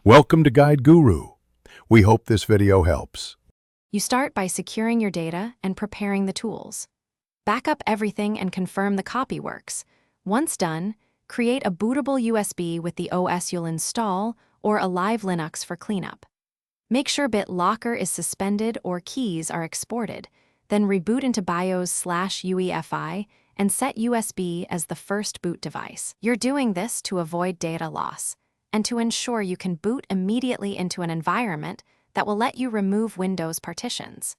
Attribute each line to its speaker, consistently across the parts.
Speaker 1: Welcome to Guide Guru. We hope this video helps.
Speaker 2: You start by securing your data and preparing the tools. Back up everything and confirm the copy works. Once done, create a bootable USB with the OS you'll install or a live Linux for cleanup. Make sure BitLocker is suspended or keys are exported, then reboot into BIOS/UEFI and set USB as the first boot device. You're doing this to avoid data loss and to ensure you can boot immediately into an environment that will let you remove Windows partitions.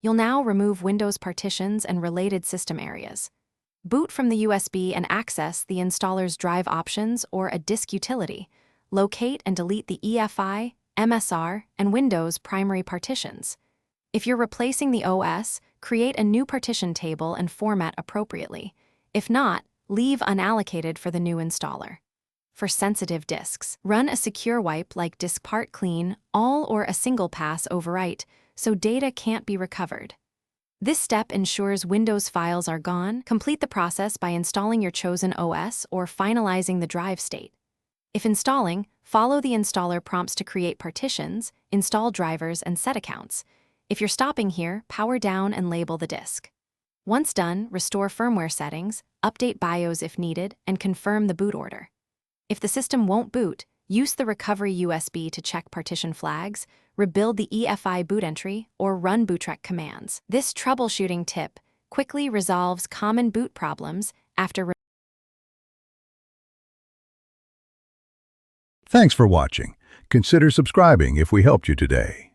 Speaker 2: You'll now remove Windows partitions and related system areas. Boot from the USB and access the installer's drive options or a disk utility. Locate and delete the EFI, MSR, and Windows primary partitions. If you're replacing the OS, create a new partition table and format appropriately. If not, leave unallocated for the new installer. For sensitive disks, run a secure wipe like disk part clean, all or a single pass overwrite, so data can't be recovered. This step ensures Windows files are gone. Complete the process by installing your chosen OS or finalizing the drive state. If installing, follow the installer prompts to create partitions, install drivers, and set accounts. If you're stopping here, power down and label the disk. Once done, restore firmware settings, update BIOS if needed, and confirm the boot order. If the system won't boot, use the recovery USB to check partition flags, rebuild the EFI boot entry, or run bootrec commands. This troubleshooting tip quickly resolves common boot problems after.
Speaker 1: Thanks for watching. Consider subscribing if we helped you today.